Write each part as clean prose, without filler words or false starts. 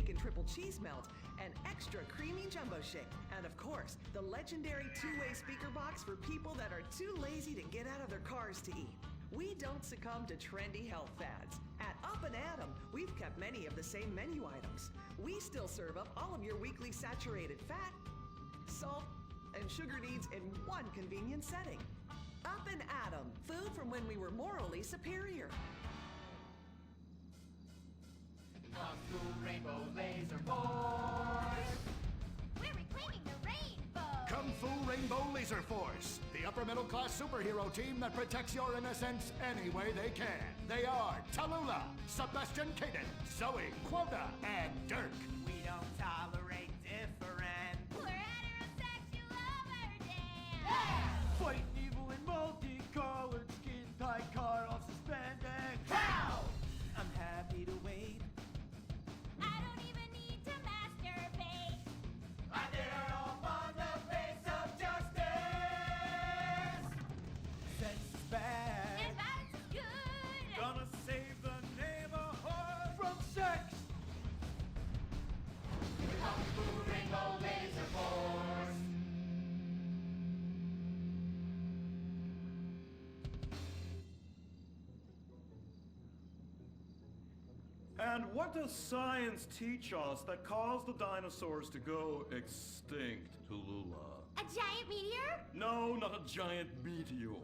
bacon triple cheese melt, and extra creamy jumbo shake. And of course, the legendary two-way speaker box for people that are too lazy to get out of their cars to eat. We don't succumb to trendy health fads. At Up and Atom, we've kept many of the same menu items. We still serve up all of your weekly saturated fat, salt, and sugar needs in one convenient setting. Up and Atom, food from when we were morally superior. Kung Fu Rainbow Laser Force! We're reclaiming the rainbow! Kung Fu Rainbow Laser Force, the upper middle class superhero team that protects your innocence any way they can. They are Tallulah, Sebastian Caden, Zoe, Quota, and Dirk. We don't tolerate different. We're heterosexual overdance! Yeah! Fighting evil in multicolored skin tight car off suspended. Pow! I'm happy to wait. I don't even need to masturbate! I dare off on the face of justice! Sex is bad. And violence is good! Gonna save the neighborhood from sex. Kung Fu Rainbow Laser Force! And what does science teach us that caused the dinosaurs to go extinct, Tallulah? A giant meteor? No, not a giant meteor.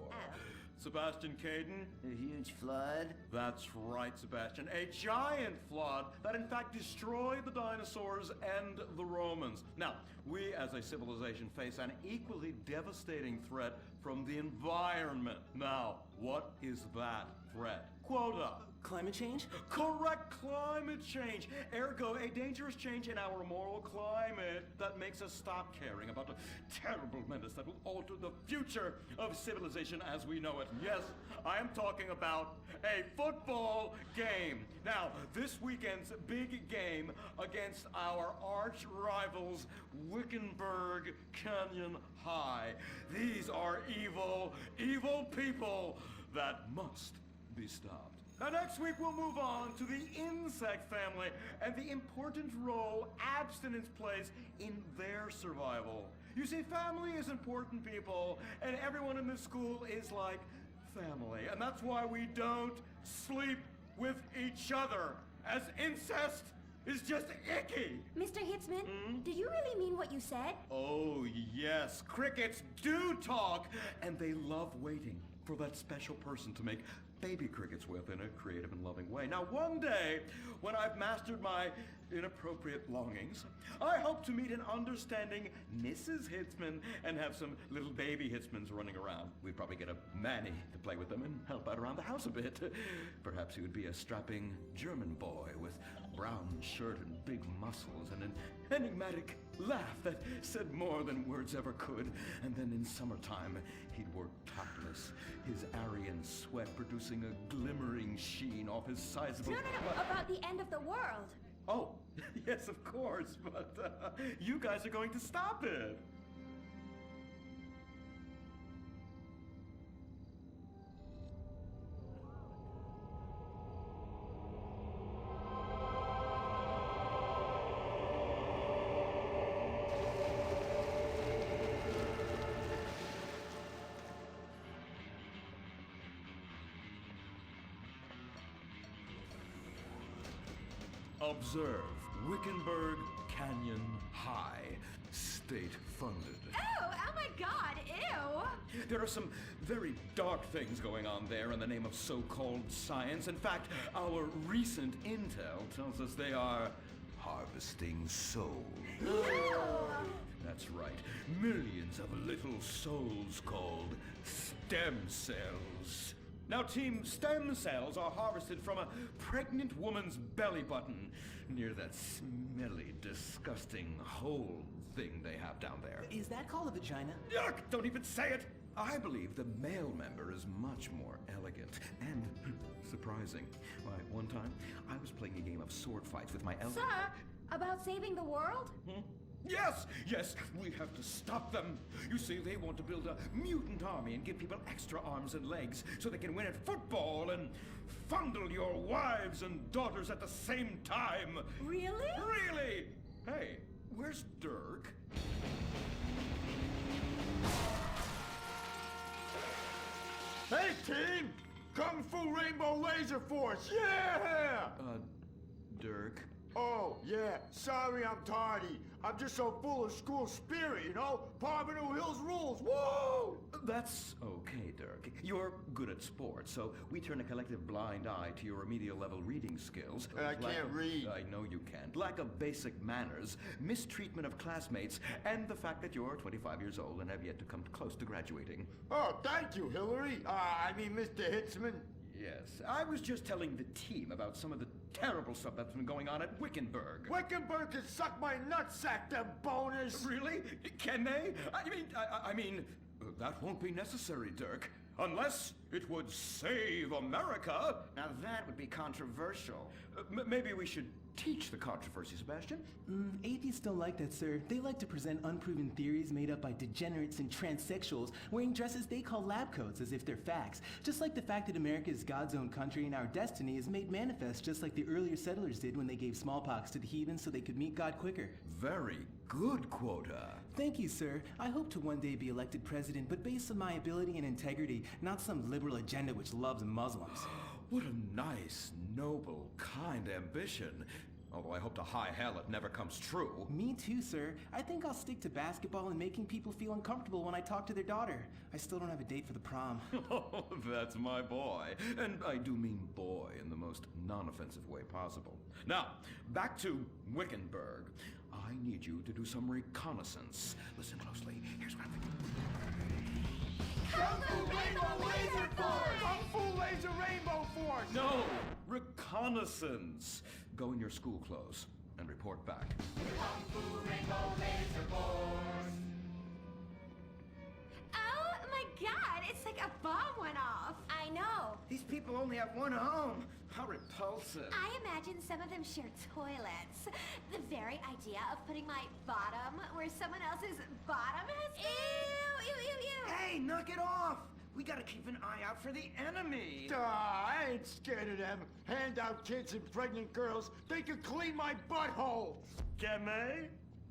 Sebastian Caden? A huge flood. That's right, Sebastian. A giant flood that in fact destroyed the dinosaurs and the Romans. Now, we as a civilization face an equally devastating threat from the environment. Now, what is that threat? Quota. Climate change? Correct, climate change. Ergo, a dangerous change in our moral climate that makes us stop caring about the terrible menace that will alter the future of civilization as we know it. Yes, I am talking about a football game. Now, this weekend's big game against our arch rivals, Wickenburg Canyon High. These are evil, evil people that must be stopped. Now next week we'll move on to the insect family and the important role abstinence plays in their survival. You see, family is important, people, and everyone in this school is like family. And that's why we don't sleep with each other, as incest is just icky. Mr. Hitzman, did you really mean what you said? Oh, yes. Crickets do talk, and they love waiting for that special person to make baby crickets with in a creative and loving way. Now, one day, when I've mastered my inappropriate longings, I hope to meet an understanding Mrs. Hitzman and have some little baby Hitzmans running around. We'd probably get a Manny to play with them and help out around the house a bit. Perhaps he would be a strapping German boy with brown shirt and big muscles and an enigmatic laugh that said more than words ever could. And then in summertime, he'd work topless, his Aryan sweat producing a glimmering sheen off his sizable... No, about the end of the world. Oh, yes, of course, but you guys are going to stop it. Observe Wickenburg Canyon High, state-funded. Oh my God, ew! There are some very dark things going on there in the name of so-called science. In fact, our recent intel tells us they are harvesting souls. That's right. Millions of little souls called stem cells. Now, Team Stem Cells are harvested from a pregnant woman's belly button near that smelly, disgusting hole thing they have down there. Is that called a vagina? Yuck! Don't even say it! I believe the male member is much more elegant and surprising. Why, one time, I was playing a game of sword fights with my Sir, about saving the world? Yes, we have to stop them. You see, they want to build a mutant army and give people extra arms and legs so they can win at football and fondle your wives and daughters at the same time. Really? Really? Hey, where's Dirk? Hey, team! Kung Fu Rainbow Laser Force, yeah! Dirk? Oh, yeah, sorry I'm tardy. I'm just so full of school spirit, you know? Parvenu Hills rules, woo! That's okay, Dirk. You're good at sports, so we turn a collective blind eye to your remedial level reading skills. I can't read. I know you can't. Lack of basic manners, mistreatment of classmates, and the fact that you're 25 years old and have yet to come close to graduating. Oh, thank you, Hillary. Mr. Hitzman. Yes, I was just telling the team about some of the terrible stuff that's been going on at Wickenburg. Wickenburg can suck my nutsack, them boners! Really? Can they? I mean, that won't be necessary, Dirk. Unless it would save America. Now that would be controversial. Maybe we should teach the controversy, Sebastian. Atheists don't like that, sir. They like to present unproven theories made up by degenerates and transsexuals wearing dresses they call lab coats as if they're facts. Just like the fact that America is God's own country and our destiny is made manifest just like the earlier settlers did when they gave smallpox to the heathens so they could meet God quicker. Very good, Quota. Thank you, sir. I hope to one day be elected president, but based on my ability and integrity, not some liberal agenda which loves Muslims. What a nice, noble, kind ambition. Although I hope to high hell it never comes true. Me too, sir. I think I'll stick to basketball and making people feel uncomfortable when I talk to their daughter. I still don't have a date for the prom. Oh, that's my boy. And I do mean boy in the most non-offensive way possible. Now, back to Wickenburg. I need you to do some reconnaissance. Listen closely. Here's what I'm thinking. Kung Fu Rainbow Laser Force! Kung Fu Laser Rainbow Force! No! Reconnaissance! Go in your school clothes and report back. Kung Fu Rainbow Laser Force. Oh my god, it's like a bomb went off. I know. These people only have one home. How repulsive. I imagine some of them share toilets. The very idea of putting my bottom where someone else's bottom has been. Ew, ew, ew, ew. Hey, knock it off! We gotta keep an eye out for the enemy. I ain't scared of them. Handout kids and pregnant girls. They can clean my butthole. Game?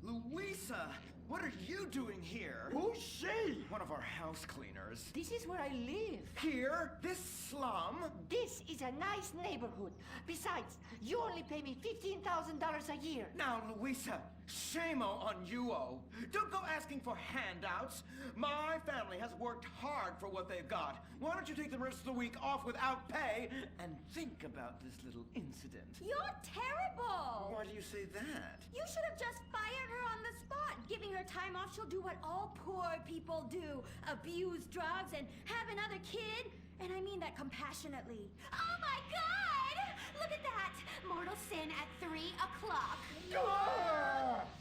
Louisa, what are you doing here? Who's she? One of our house cleaners. This is where I live. Here? This slum? This is a nice neighborhood. Besides, you only pay me $15,000 a year. Now, Louisa, shame-o on you-o. Don't go asking for handouts. My family has worked hard for what they've got. Why don't you take the rest of the week off without pay and think about this little incident? You're terrible. Why do you say that? You should have just fired her on the spot. Giving her time off, she'll do what all poor people do. Abuse drugs and have another kid. And I mean that compassionately. Oh my god! Look at that! Mortal sin at 3 o'clock.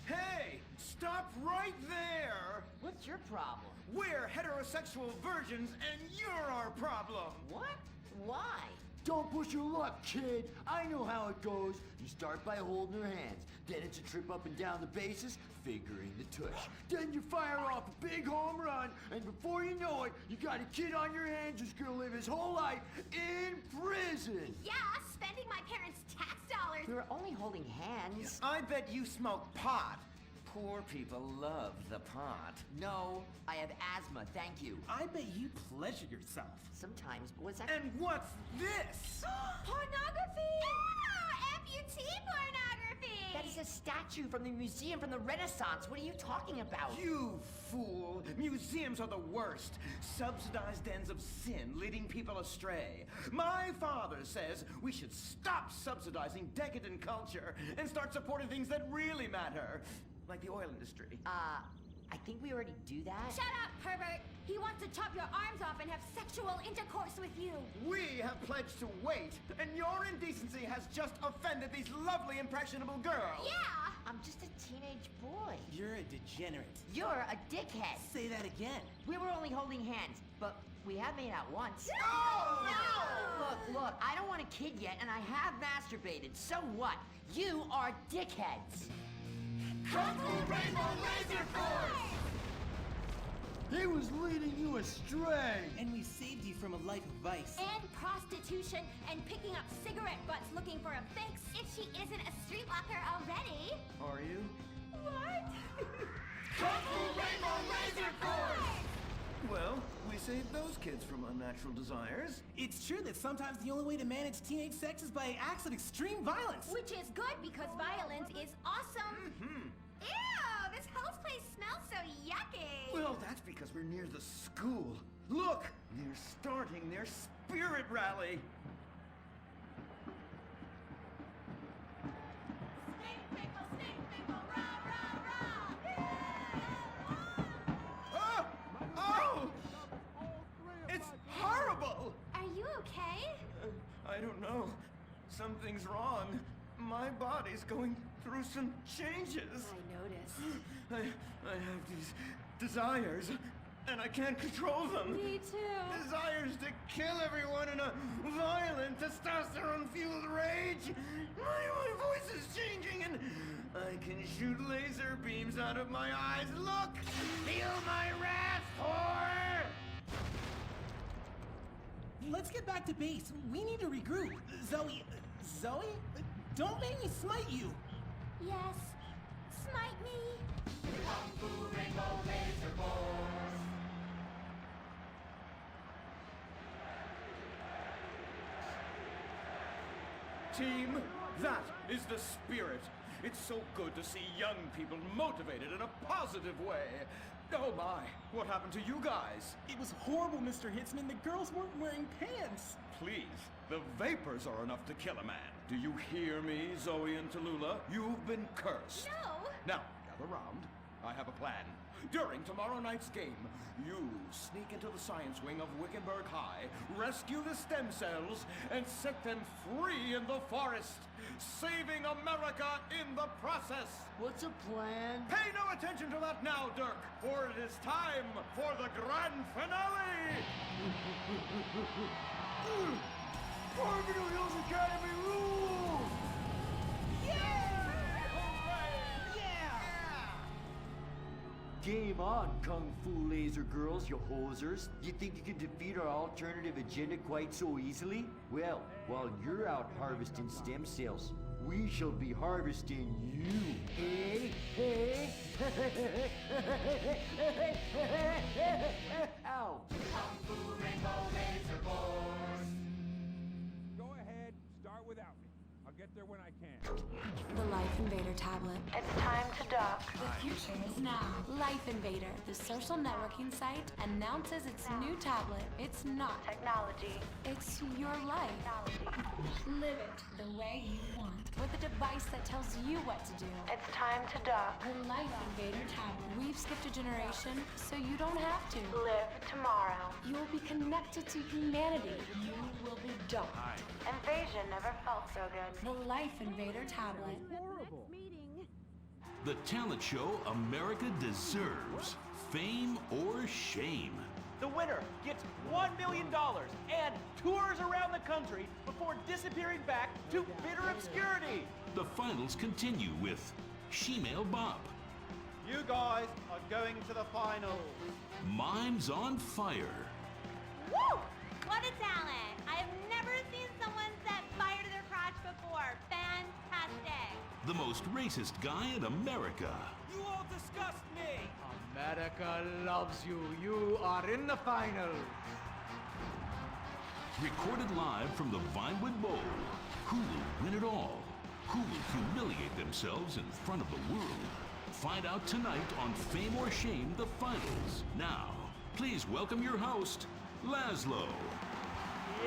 Hey, stop right there! What's your problem? We're heterosexual virgins and you're our problem! What? Why? Don't push your luck, kid. I know how it goes. You start by holding her hands. Then it's a trip up and down the bases, fingering the tush. Then you fire off a big home run, and before you know it, you got a kid on your hands who's gonna live his whole life in prison. Yeah, spending my parents' tax dollars. We were only holding hands. I bet you smoke pot. Poor people love the pot. No, I have asthma, thank you. I bet you pleasure yourself. Sometimes, what's that? And what's this? Pornography! Ah, amputee pornography! That is a statue from the museum from the Renaissance. What are you talking about? You fool! Museums are the worst. Subsidized dens of sin leading people astray. My father says we should stop subsidizing decadent culture and start supporting things that really matter. Like the oil industry. I think we already do that. Shut up, pervert! He wants to chop your arms off and have sexual intercourse with you. We have pledged to wait, and your indecency has just offended these lovely, impressionable girls. Yeah! I'm just a teenage boy. You're a degenerate. You're a dickhead. Say that again. We were only holding hands, but we have made out once. No! Look, I don't want a kid yet, and I have masturbated. So what? You are dickheads. Kung Fu Rainbow Laser Force! He was leading you astray. And we saved you from a life of vice. And prostitution and picking up cigarette butts looking for a fix if she isn't a streetwalker already. Are you? What? Kung Fu Rainbow Laser Force! Well, we saved those kids from unnatural desires. It's true that sometimes the only way to manage teenage sex is by acts of extreme violence. Which is good because violence is awesome. Ew, this whole place smells so yucky. Well, that's because we're near the school. Look, they're starting their spirit rally. Ah! Oh! It's horrible! Are you okay? I don't know. Something's wrong. My body's going through some changes. I noticed. I have these desires, and I can't control them. Me too. Desires to kill everyone in a violent, testosterone-fueled rage. My voice is changing, and I can shoot laser beams out of my eyes. Look! Feel my wrath, whore! Let's get back to base. We need to regroup. Zoe? Don't make me smite you. Yes. Smite me. Kung Fu Rainbow Laser Force! Team, that is the spirit. It's so good to see young people motivated in a positive way. Oh my, what happened to you guys? It was horrible, Mr. Hitzman. The girls weren't wearing pants. Please, the vapors are enough to kill a man. Do you hear me, Zoe and Tallulah? You've been cursed. No. Now, gather round. I have a plan. During tomorrow night's game, you sneak into the science wing of Wickenburg High, rescue the stem cells, and set them free in the forest, saving America in the process. What's a plan? Pay no attention to that now, Dirk, for it is time for the grand finale! Farmington Hills Academy rules! Game on, Kung Fu Laser Girls, you hosers. You think you can defeat our alternative agenda quite so easily? Well, while you're out harvesting stem cells, we shall be harvesting you. Hey, hey. Ow. Kung Fu Rainbow Laser Force! Go ahead, start without me. I'll get there when I can. The Life Invader tablet. It's time to dock. The future is now. Life Invader, the social networking site, announces its new tablet. It's not Technology. It's your life. Live it the way you want. With a device that tells you what to do. It's time to dock. The Life Invader tablet. We've skipped a generation, so you don't have to. Live tomorrow. You'll be connected to humanity. You will be docked. Invasion never felt so good. The Life Invader tablet. The talent show America deserves. Fame or shame. The winner gets $1 million and tours around the country before disappearing back to bitter obscurity. The finals continue with Shemale Bop, You guys are going to the final. Mimes on Fire, Woo! What a talent! I have never seen someone set fire to their crotch before. Fantastic! the most racist guy in America, You all disgust me. America loves you. You are in the final. recorded live from the Vinewood Bowl. Who will win it all? Who will humiliate themselves in front of the world? Find out tonight on Fame or Shame, the finals. Now, please welcome your host, Laszlo.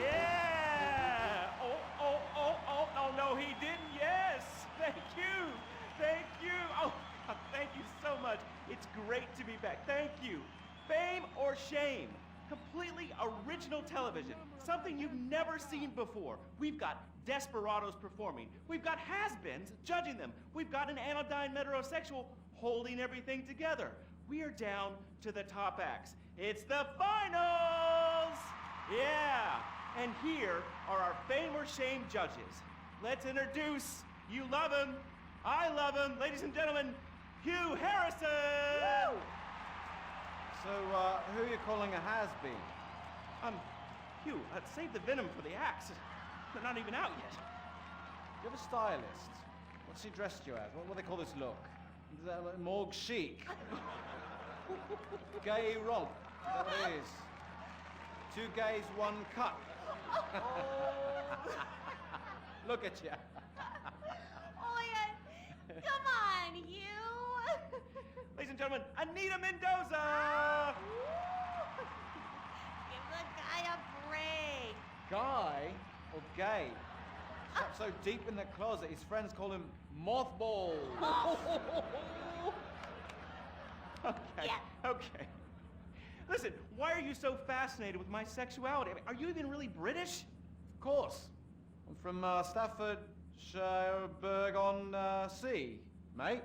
Yeah! Oh, no, he didn't. Yes! Thank you! Thank you! Oh, thank you so much. It's great to be back. Thank you. Fame or Shame? Completely original television. Something you've never seen before. We've got desperados performing. We've got has-beens judging them. We've got an anodyne metrosexual holding everything together. We are down to the top acts. It's the finals! Yeah! And here are our Fame or Shame judges. Let's introduce, you love him, I love him, ladies and gentlemen, Hugh Harrison! So, who are you calling a has-been? Hugh, save the venom for the axe. They're not even out yet. You have a stylist. What's he dressed you as? What do they call this look? Is that like morgue chic? Gay romp. Is that what it is? 2 gays, 1 cut. Look at you. Oh, yeah. Come on, you. Ladies and gentlemen, Anita Mendoza! Give the guy a break. Guy or gay? Trapped so deep in the closet, his friends call him Mothball. Okay, okay. Listen, why are you so fascinated with my sexuality? I mean, are you even really British? Of course. I'm from Staffordshire-on-Sea, mate.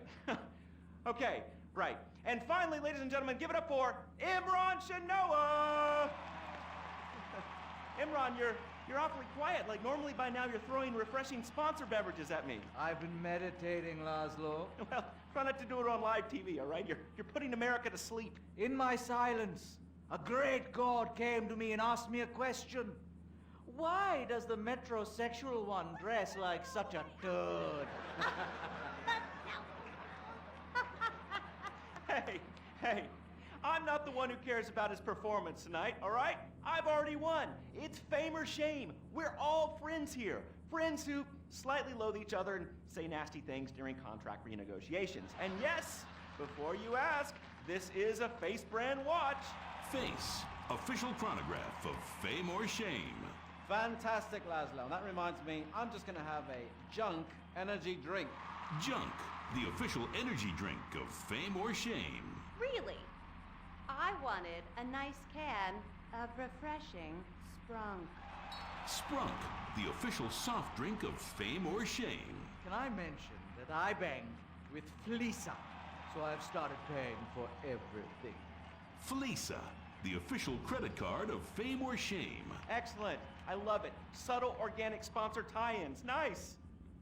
Okay, right. And finally, ladies and gentlemen, give it up for Imran Shanoa! Imran, you're awfully quiet. Like, normally by now you're throwing refreshing sponsor beverages at me. I've been meditating, Laszlo. Well, try not to do it on live TV, all right? You're putting America to sleep. In my silence, a great god came to me and asked me a question. Why does the metrosexual one dress like such a turd? Hey, I'm not the one who cares about his performance tonight, all right? I've already won. It's fame or shame. We're all friends here. Friends who slightly loathe each other and say nasty things during contract renegotiations. And yes, before you ask, this is a Face brand watch. Face, official chronograph of Fame or Shame. Fantastic, Laszlo. And that reminds me, I'm just going to have a junk energy drink. Junk, the official energy drink of Fame or Shame. Really? I wanted a nice can of refreshing Sprunk. Sprunk, the official soft drink of Fame or Shame. Can I mention that I banged with Fleesa, so I've started paying for everything. Fleesa, the official credit card of Fame or Shame. Excellent. I love it. Subtle organic sponsor tie-ins. Nice.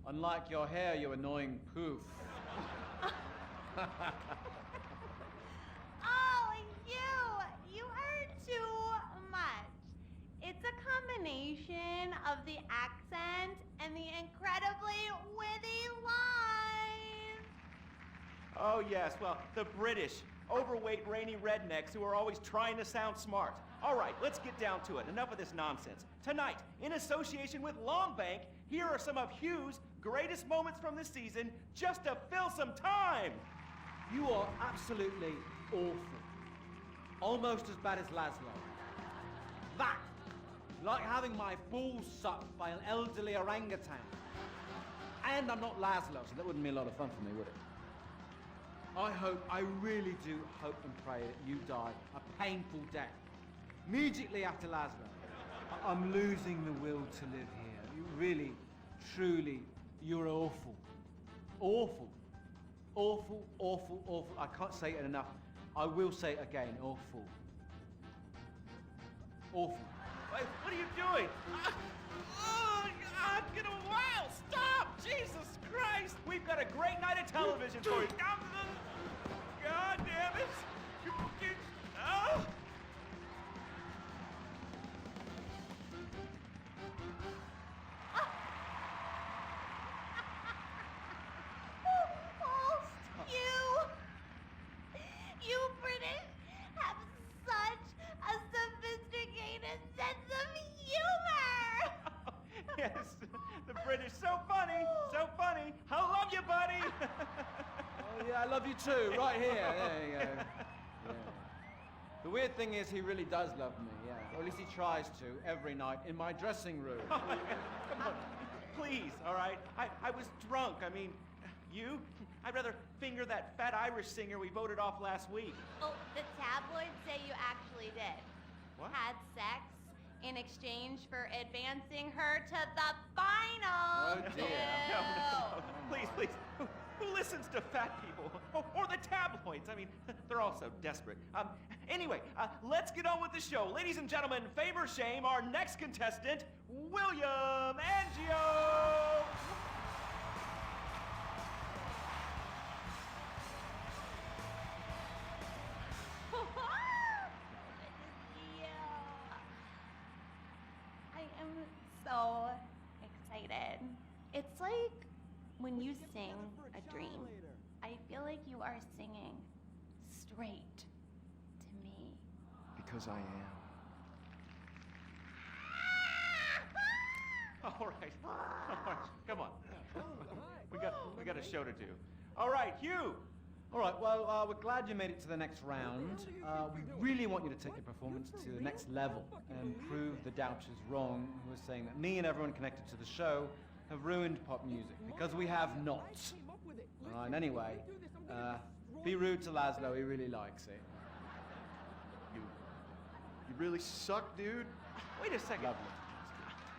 Unlike your hair, you annoying poof. Oh, you heard too much. It's a combination of the accent and the incredibly witty lines. Oh, yes. Well, the British, overweight, rainy rednecks who are always trying to sound smart. All right, let's get down to it. Enough of this nonsense. Tonight, in association with Longbank, here are some of Hugh's greatest moments from this season just to fill some time. You are absolutely awful. Almost as bad as Laszlo. That, like having my balls sucked by an elderly orangutan. And I'm not Laszlo, so that wouldn't be a lot of fun for me, would it? I really do hope and pray that you die a painful death. Immediately after Laszlo. I'm losing the will to live here. You really, truly, you're awful. Awful. Awful, awful, awful. I can't say it enough. I will say it again. Awful. Awful. Wait, what are you doing? Oh, God, get a while. Stop! Jesus Christ! We've got a great night of television for you. God damn it! Oh! You British have such a sophisticated sense of humor! Yes, the British, so funny, so funny. I love you, buddy. Oh, yeah, I love you too, right here. There you go. Yeah. The weird thing is he really does love me, yeah. Or at least he tries to, every night, in my dressing room. Come on, please, all right? I was drunk. I mean, you? I'd rather finger that fat Irish singer we voted off last week. Oh, the tabloids say you actually did. What? Had sex in exchange for advancing her to the final. Oh, dear. No. Please. Who listens to fat people? Or the tabloids? I mean, they're all so desperate. Anyway, let's get on with the show. Ladies and gentlemen, Fame or Shame, our next contestant, William Angio! like when you sing a dream, I feel like you are singing straight to me. Because I am. All right. Come on. We got a show to do. All right, Hugh. All right, well, we're glad you made it to the next round. We really want you to take your performance to the next level and prove the doubters wrong who are saying that me and everyone connected to the show have ruined pop music, because we have not. All right, and anyway, be rude to Laszlo, he really likes it. You really suck, dude. Wait a second. Lovely.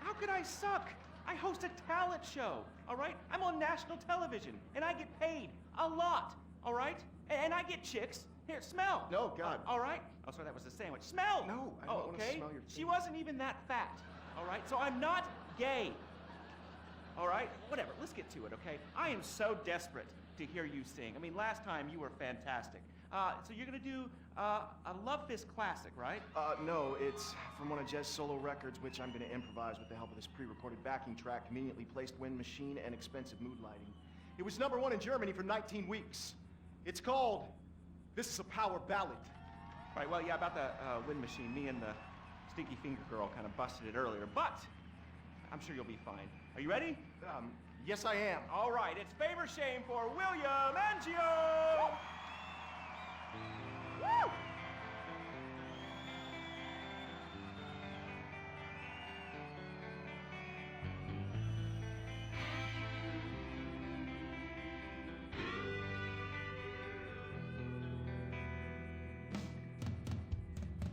How could I suck? I host a talent show, all right? I'm on national television, and I get paid a lot, all right? And I get chicks. Here, smell. No, God. All right? Oh, sorry, that was the sandwich. Smell! No, I don't want to okay? smell your She wasn't even that fat, all right? So I'm not gay. All right? Whatever, let's get to it, okay? I am so desperate to hear you sing. I mean, last time you were fantastic. So you're gonna do a Love Fist classic, right? No, it's from one of Jez's solo records, which I'm gonna improvise with the help of this pre-recorded backing track, conveniently placed wind machine and expensive mood lighting. It was #1 in Germany for 19 weeks. It's called This Is a Power Ballad. Right, well, yeah, about the wind machine, me and the Stinky Finger Girl kind of busted it earlier, but I'm sure you'll be fine. Are you ready? Yes, I am. All right, it's Favor Shame for William Angio! Woo!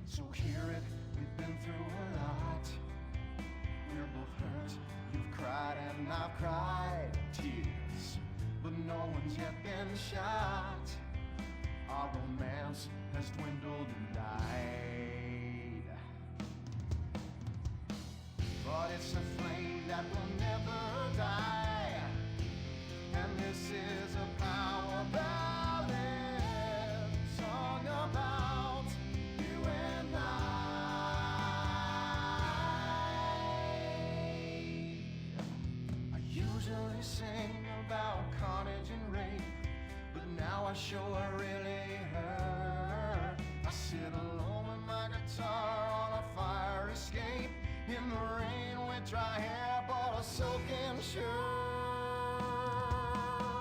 So hear it, we've been through a lot. We're both hurt, you've cried and I've cried tears, but no one's yet been shot. Our romance has dwindled and died, but it's a flame that will never die, and this is a power ballad song about you and I usually sing about carnage and rape, but now I sure really hurt. I sit alone with my guitar on a fire escape, in the rain with dry hair but a soaking shirt.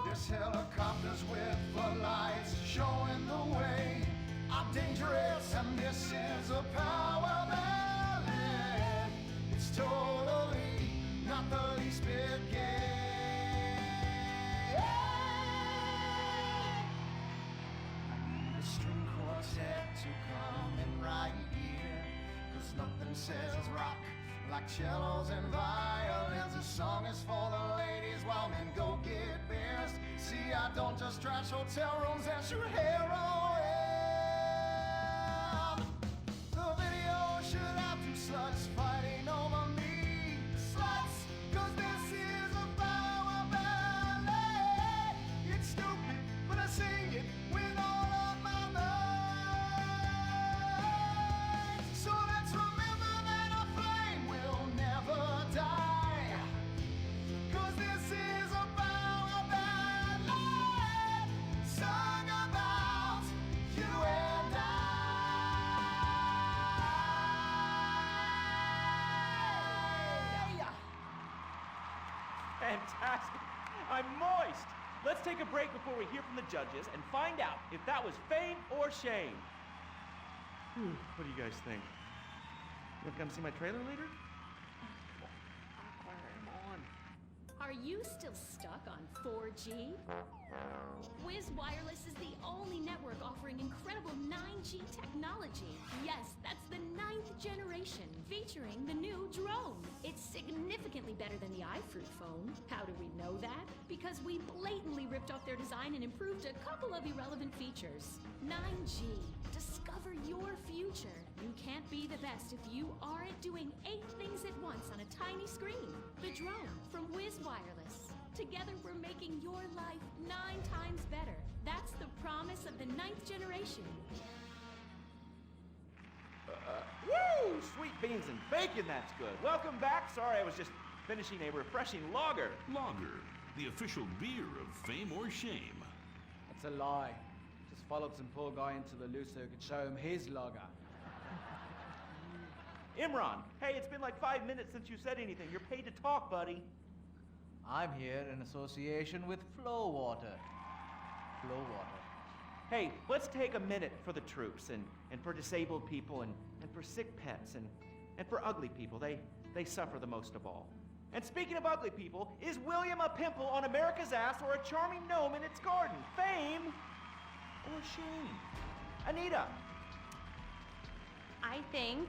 There's helicopters with floodlights showing the way. I'm dangerous and this is a power ballad. It's totally not the least bit gay. String quartet to come in right here, 'cause nothing says rock like cellos and violins. This song is for the ladies while men go get beers. See, I don't just trash hotel rooms and shoot heroin. The video should have two sluts fighting over me. Sluts, 'cause this is a power ballad. It's stupid, but I sing it with all of my might. So let's remember that a flame will never die, 'cause this is a power ballad sung about you and I. Fantastic. I'm moist. Let's take a break before we hear from the judges and find out if that was fame or shame. Whew, what do you guys think? You want to come see my trailer later? Come on. Are you still stuck on 4G? Wiz Wireless is the only network offering incredible 9G technology. Yes, that's the 9th generation, featuring the new drone. It's significantly better than the iFruit phone. How do we know that? Because we blatantly ripped off their design and improved a couple of irrelevant features. 9G. Discover your future. You can't be the best if you aren't doing 8 things at once on a tiny screen. The drone from Wiz Wireless. Together we're making your life 9 times better. That's the promise of the 9th generation. Woo! Sweet beans and bacon, that's good. Welcome back. Sorry, I was just finishing a refreshing lager. Lager, the official beer of Fame or Shame. That's a lie. Just followed some poor guy into the loose so he could show him his lager. Imran, hey, it's been like 5 minutes since you said anything. You're paid to talk, buddy. I'm here in association with Flow Water. Flow Water. Hey, let's take a minute for the troops and for disabled people and for sick pets and for ugly people. They suffer the most of all. And speaking of ugly people, is William a pimple on America's ass or a charming gnome in its garden? Fame or shame? Anita. I think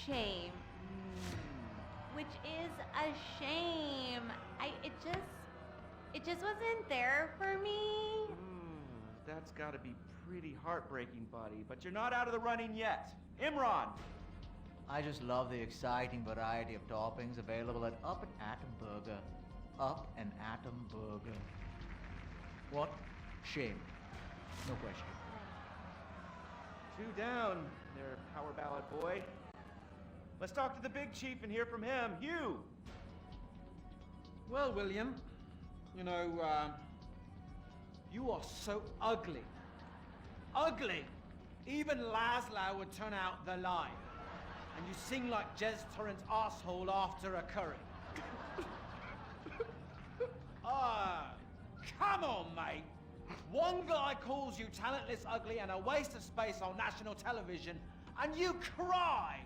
shame. Which is a shame. It just wasn't there for me. That's gotta be pretty heartbreaking, buddy. But you're not out of the running yet. Imran. I just love the exciting variety of toppings available at Up and Atom Burger. Up and Atom Burger. What? Shame. No question. 2 down there, power ballad boy. Let's talk to the big chief and hear from him. Hugh. Well, William, you know, you are so ugly. Ugly! Even Laszlo would turn out the light. And you sing like Jez Torrance asshole after a curry. Come on, mate. One guy calls you talentless, ugly, and a waste of space on national television, and you cry!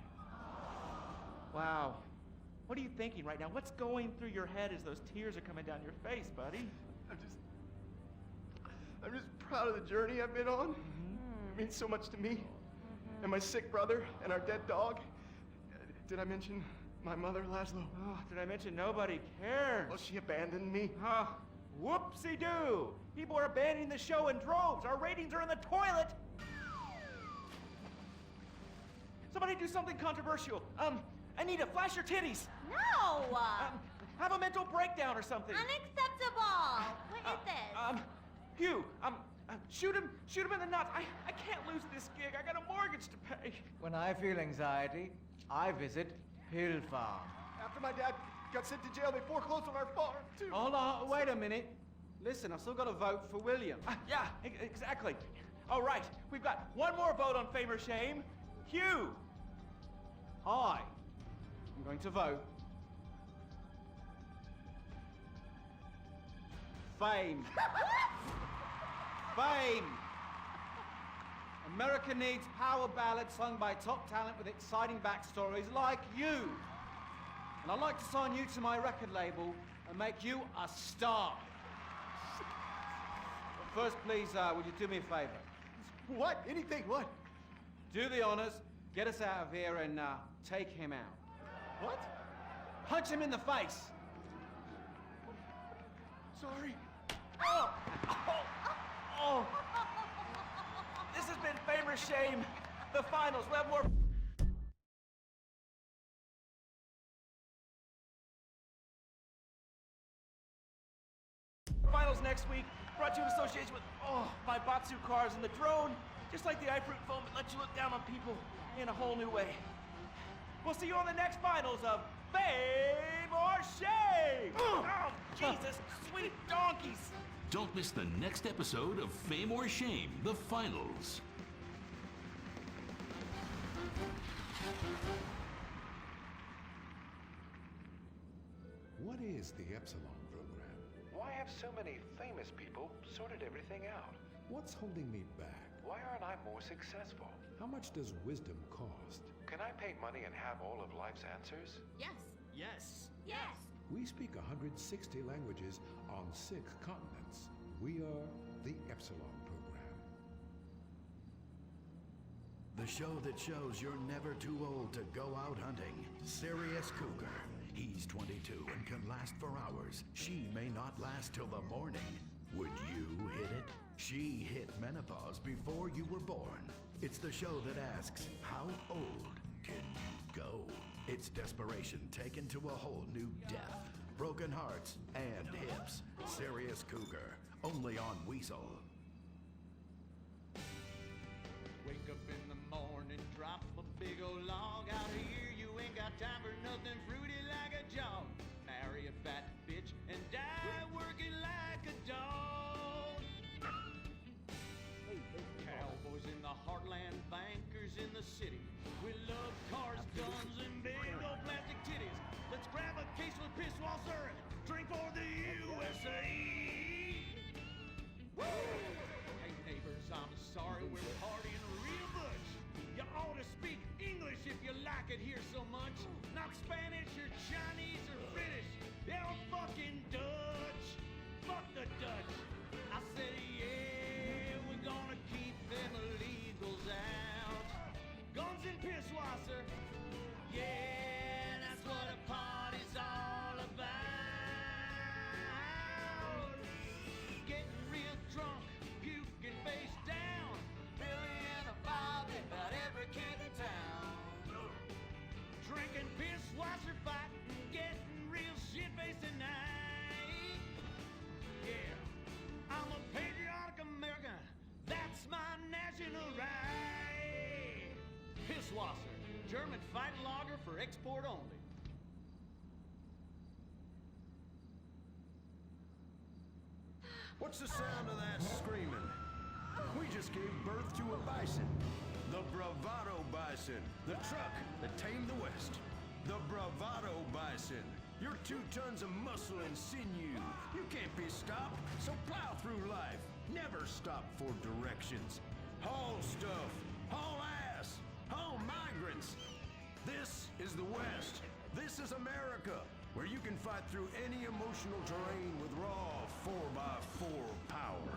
Wow. What are you thinking right now? What's going through your head as those tears are coming down your face, buddy? I'm just proud of the journey I've been on. It means so much to me. And my sick brother and our dead dog. Did I mention my mother, Laszlo? Oh, did I mention nobody cares? Well, she abandoned me. Whoopsie-doo! People are abandoning the show in droves. Our ratings are in the toilet. Somebody do something controversial. Anita, flash your titties. No! Have a mental breakdown or something. Unacceptable! What is this? Hugh, shoot him in the nuts. I can't lose this gig. I got a mortgage to pay. When I feel anxiety, I visit Hill Farm. After my dad got sent to jail, they foreclosed on our farm, too. Hold on, wait a minute. Listen, I've still got to vote for William. Yeah, exactly. All right, we've got one more vote on Fame or Shame. Hugh. Hi. I'm going to vote. Fame. Fame. America needs power ballads sung by top talent with exciting backstories like you. And I'd like to sign you to my record label and make you a star. But first, please, would you do me a favor? What? Anything? What? Do the honors, get us out of here, and take him out. What? Punch him in the face. Sorry. Oh! This has been Fame or Shame. The finals. We'll have more. Finals next week. Brought to you in association with my Batsu cars and the drone. Just like the iFruit phone that lets you look down on people in a whole new way. We'll see you on the next finals of Fame or Shame! Oh, Jesus, sweet donkeys! Don't miss the next episode of Fame or Shame, the finals. What is the Epsilon program? Why have so many famous people sorted everything out? What's holding me back? Why aren't I more successful? How much does wisdom cost? Can I pay money and have all of life's answers? Yes. Yes. Yes. We speak 160 languages on 6 continents. We are the Epsilon program. The show that shows you're never too old to go out hunting. Sirius Cougar. He's 22 and can last for hours. She may not last till the morning. Would you hit it? She hit menopause before you were born. It's the show that asks, how old can you go? It's desperation taken to a whole new depth. Broken hearts and hips. Sirius Cougar. Only on Weasel. Wake up in the morning, drop a big old log out. Here you got time for nothing fruity like a job. Marry a fat bitch and die working like a dog. Cowboys in the heartland, bankers in the city. We love cars, guns, and big old plastic titties. Let's grab a case of Pisswasser and drink for the USA. Woo! Hey neighbors, I'm sorry we're partying real much. You ought to speak English if you like it here so much. Not Spanish or Chinese or British. They're fucking Dutch. Fuck the Dutch. I said, yeah, we're gonna keep them illegals out. Guns and Pisswasser. Yeah, that's what a party's all about. Getting real drunk, puking face down. Billy and a Bobby, about every kid in town. Drinking Pisswasser, fighting, getting real shit-faced tonight. Yeah, I'm a patriotic American. That's my national right. Pisswasser, German fighting lager for export only. What's the sound of that screaming? We just gave birth to a bison. The Bravado Bison. The truck that tamed the West. The Bravado Bison. You're 2 tons of muscle and sinew. You can't be stopped, so plow through life. Never stop for directions. Haul stuff. Haul ass. Haul migrants. This is the West. This is America, where you can fight through any emotional terrain with raw 4x4 power.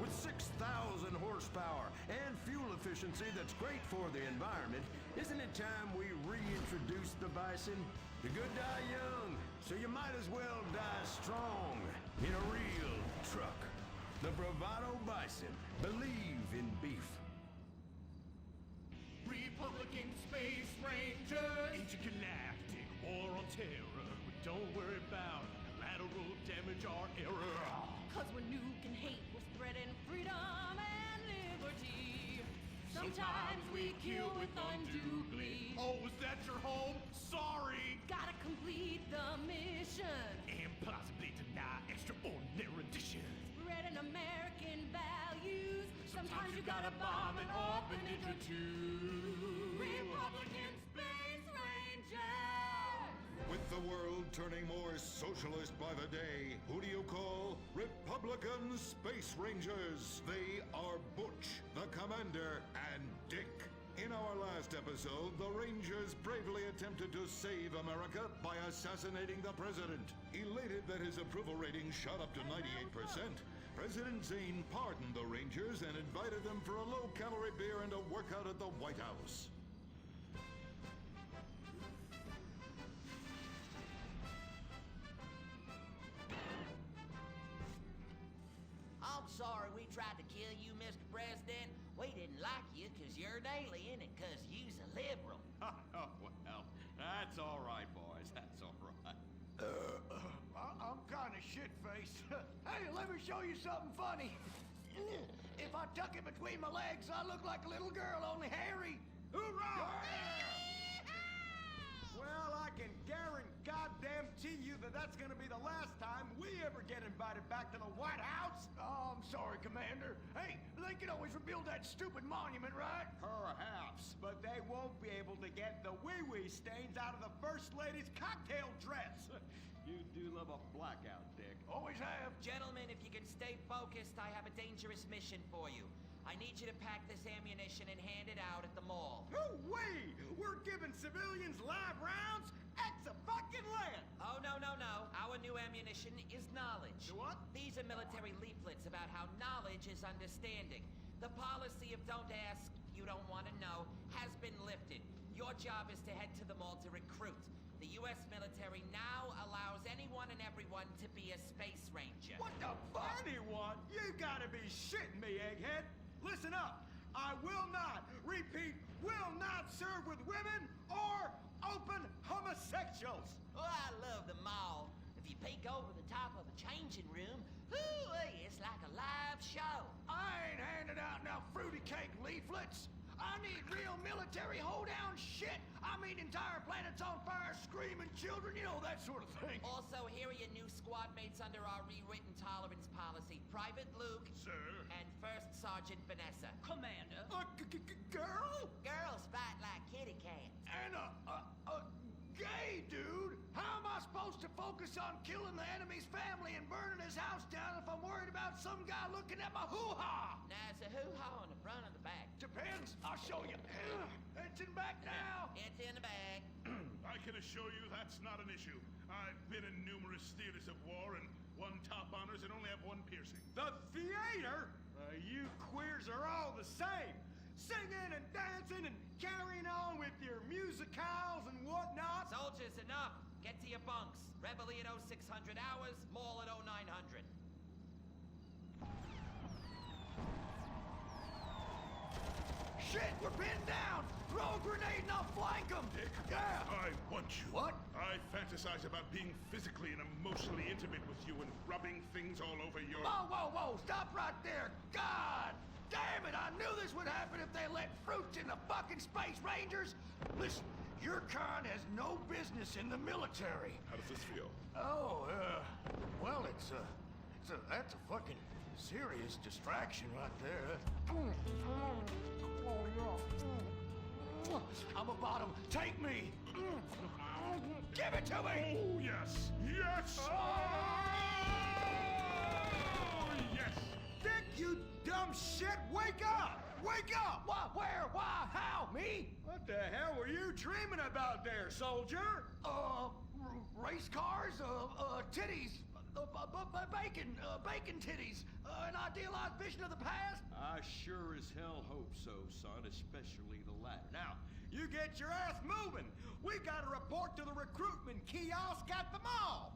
With 6,000 horsepower and fuel efficiency that's great for the environment, isn't it time we reintroduce the bison? The good die young, so you might as well die strong in a real truck. The Bravado Bison. Believe in beef. Republican Space Ranger, intergalactic war on terror. But don't worry about collateral damage or error. Cause we're nuking hate, we're spreading freedom and liberty. Sometimes we kill with undue glee. Oh, was that your home? Sorry. Gotta complete the mission. And possibly deny extraordinary addition. Spreading American values. Sometimes you gotta bomb an orphanage or two. Republican Space Rangers! With the world turning more socialist by the day, who do you call Republican Space Rangers? They are Butch, the Commander, and Dick. In our last episode, the Rangers bravely attempted to save America by assassinating the president. Elated that his approval rating shot up to 98%, President Zane pardoned the Rangers and invited them for a low-calorie beer and a workout at the White House. I'm sorry we tried to kill you, Mr. President. We didn't like you because you're an alien and because you's a liberal. Oh, well, that's all right, boys. That's all right. I'm kind of shit-faced. Hey, let me show you something funny. If I tuck it between my legs, I look like a little girl, only hairy. Hoorah! Well, I can guarantee you that that's gonna be the last time we ever get invited back to the White House. Oh, I'm sorry, Commander. Hey, they can always rebuild that stupid monument, right? Perhaps, but they won't be able to get the wee-wee stains out of the First Lady's cocktail dress. You do love a blackout, Dick. Always have. Gentlemen, if you can stay focused, I have a dangerous mission for you. I need you to pack this ammunition and hand it out at the mall. Hoo-wee! We're giving civilians live rounds? Ex-a-fucking-land! Oh, no. Our new ammunition is knowledge. What? These are military leaflets about how knowledge is understanding. The policy of don't ask, you don't want to know, has been lifted. Your job is to head to the mall to recruit. The U.S. military now allows anyone and everyone to be a space ranger. What the fuck? Anyone? You gotta be shitting me, egghead! Listen up! I will not, repeat, will not serve with women or open homosexuals! Oh, I love the mall. If you peek over the top of a changing room, it's like a live show. I ain't handing out no fruity cake leaflets. I need real military hoedown shit. I I mean, entire planet's on fire, screaming children, you know, that sort of thing. Also, here are your new squad mates under our rewritten tolerance policy. Private Luke. Sir. And First Sergeant Vanessa. Commander. Girl? Girls fight like kitty cats. And a gay dude? How am I supposed to focus on killing the enemy's family and burning his house down if I'm worried about some guy looking at my hoo-ha? Now, it's a hoo-ha on the front or the back? Depends. I'll show you. It's in back now. It's in the bag. I can assure you that's not an issue. I've been in numerous theaters of war and won top honors and only have one piercing. The theater? You queers are all the same. Singing and dancing and carrying on with your musicals and whatnot. Soldiers, enough. Get to your bunks. Reveille at 0600 hours, Maul at 0900. Shit, we're pinned down! Throw a grenade and I'll flank them! Dick, yeah! I want you. What? I fantasize about being physically and emotionally intimate with you and rubbing things all over your... Whoa, whoa, whoa! Stop right there! God! Damn it! I knew this would happen if they let fruits in the fucking Space Rangers! Listen, your kind has no business in the military. How does this feel? Oh, well, that's a fucking serious distraction right there. I'm a bottom. Take me! Give it to me! Oh, yes! Yes! Oh, yes! Dick, you dumb shit! Wake up! Wake up! What? Where? Why? How? Me? What the hell were you dreaming about there, soldier? Race cars, titties, bacon titties, an idealized vision of the past. I sure as hell hope so, son, especially the latter. Now, you get your ass moving. We gotta report to the recruitment kiosk at the mall.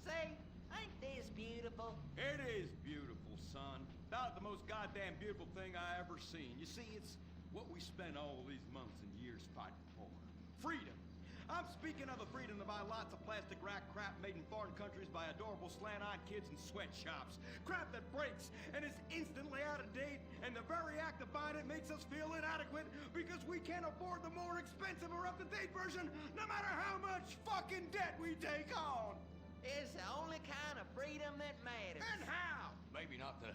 Say, ain't this beautiful? It is beautiful, son. About the most goddamn beautiful thing I ever seen. You see, it's what we spent all these months and years fighting for. Freedom. I'm speaking of the freedom to buy lots of plastic rack crap made in foreign countries by adorable slant-eyed kids in sweatshops. Crap that breaks and is instantly out of date, and the very act of buying it makes us feel inadequate because we can't afford the more expensive or up-to-date version, no matter how much fucking debt we take on. It's the only kind of freedom that matters. And how? Maybe not the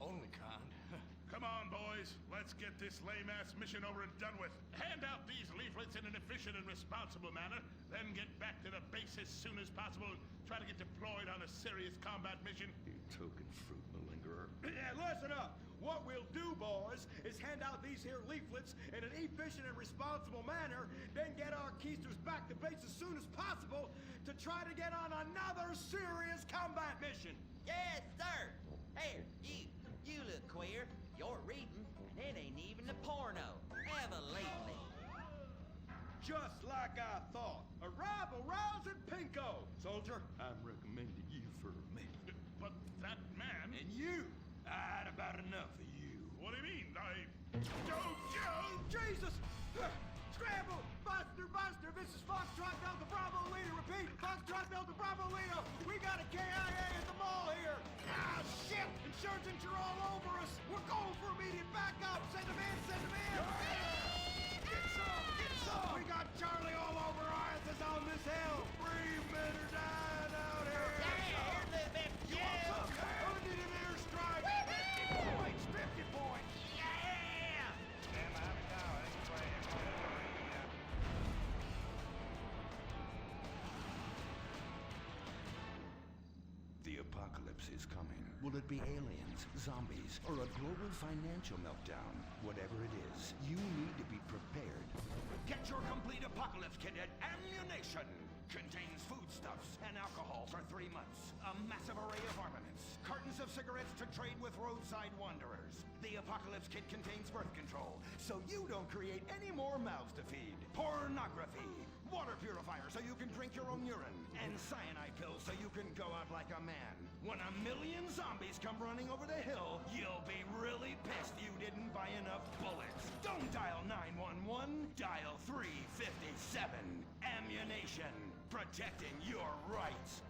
only kind. Come on, boys. Let's get this lame-ass mission over and done with. Hand out these leaflets in an efficient and responsible manner, then get back to the base as soon as possible and try to get deployed on a serious combat mission. You token fruit malingerer. Yeah, listen up. What we'll do, boys, is hand out these here leaflets in an efficient and responsible manner, then get our keisters back to base as soon as possible to try to get on another serious combat mission. Yes, sir. Here, you look queer. You're reading, and it ain't even a porno. Ever lately. Just like I thought. Arrival rouse at Pinko. Soldier, I'm recommending you for a minute. But that man... And you. I'd about enough of you. What do you mean? Joe! Jesus! Scramble! Buster! This is Foxtrot Delta Bravo Leader. Repeat! Foxtrot Delta Bravo Leader. We got a KIA at the mall here. Ah, shit! Insurgents are all over us. We're going for immediate backup. Send them in! Send them in! Get some! Get some! We got Charlie all over our asses on this hill. Free men are dying out here. You want some? I need an airstrike. 50 points! 50 points! Yeah! The apocalypse is coming. Will it be aliens, zombies, or a global financial meltdown? Whatever it is, you need to be prepared. Get your complete apocalypse kit at Ammunition. Contains foodstuffs and alcohol for 3 months. A massive array of armaments. Cartons of cigarettes to trade with roadside wanderers. The apocalypse kit contains birth control, so you don't create any more mouths to feed. Pornography. Water purifier so you can drink your own urine. And cyanide pills so you can go out like a man. When 1 million zombies come running over the hill, you'll be really pissed you didn't buy enough bullets. Don't dial 911, dial 357. Ammunition. Protecting your rights.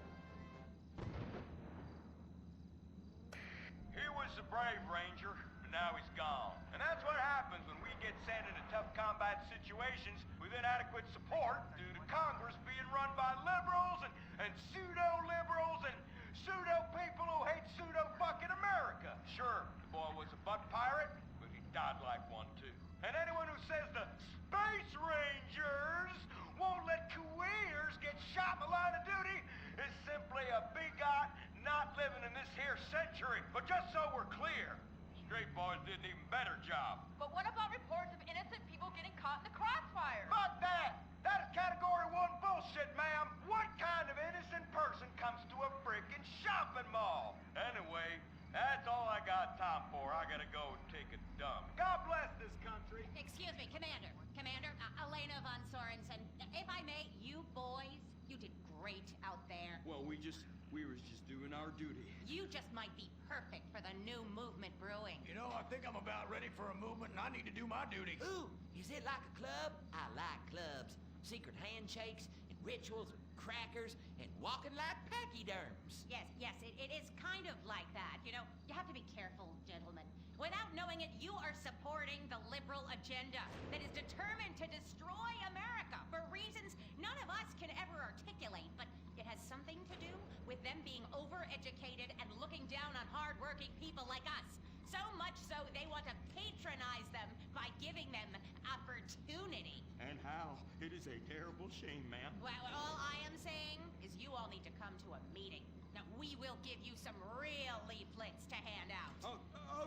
was a brave ranger, but now he's gone. And that's what happens when we get sent into tough combat situations with inadequate support due to Congress being run by liberals and pseudo-liberals and pseudo-people who hate pseudo-fucking America. Sure, the boy was a butt pirate, but he died like one too. And anyone who says the Space Rangers won't let Kuwaiters get shot in the line of duty is simply a bigot not living in this here century. But just so we're clear, Straight Boys did an even better job. But what about reports of innocent people getting caught in the crossfire? Fuck that! That is category 1 bullshit, ma'am. What kind of innocent person comes to a frickin' shopping mall? Anyway, that's all I got time for. I gotta go and take a dump. God bless this country. Excuse me, Commander. Commander, Elena von Sorensen. If I may, you boys, you did great out there. Well, we was just doing our duty. You just might be perfect for the new movement brewing. You know, I think I'm about ready for a movement and I need to do my duty. Ooh, is it like a club? I like clubs. Secret handshakes and rituals and crackers and walking like pachyderms. Yes, it is kind of like that. You know, you have to be careful, gentlemen. Without knowing it, you are supporting the liberal agenda that is determined to destroy America for reasons none of us can ever articulate, but it has something to do with them being overeducated and looking down on hardworking people like us. So much so they want to patronize them by giving them opportunity. And how? It is a terrible shame, ma'am. Well, all I am saying is you all need to come to a meeting. Now, we will give you some real leaflets to hand out. Oh,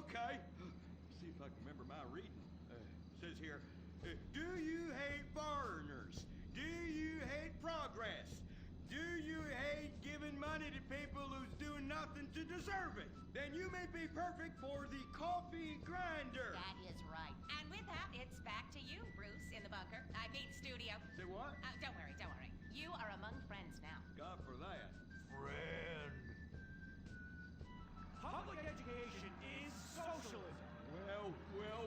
okay. See if I can remember my reading. Says here, do you hate foreigners? Do you hate progress? Do you hate giving money to people who's doing nothing to deserve it? Then you may be perfect for the coffee grinder. That is right. And with that, it's back to you, Bruce, in the bunker. I mean, studio. Say what? Don't worry. You are among friends now. God for that. Friend. Public education is socialism.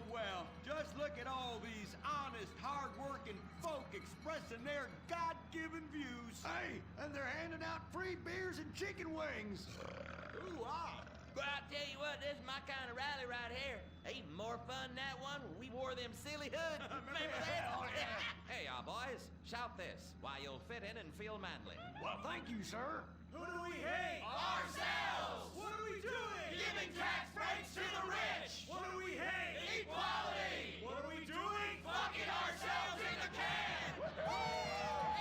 Well. Just look at all these honest, hard-working folk expressing their God-given views. Hey, and they're handing out free beers and chicken wings. Ooh, ah. But I tell you what, this is my kind of rally right here. Even more fun than that one where we wore them silly hoods. Remember that? Hey, y'all boys, shout this while you'll fit in and feel manly. Well, thank you, sir. Who do we hate? Ourselves! What are we doing? Giving tax breaks to the rich! What do we hate? Equality! What are we doing? Fucking ourselves in the can! Well,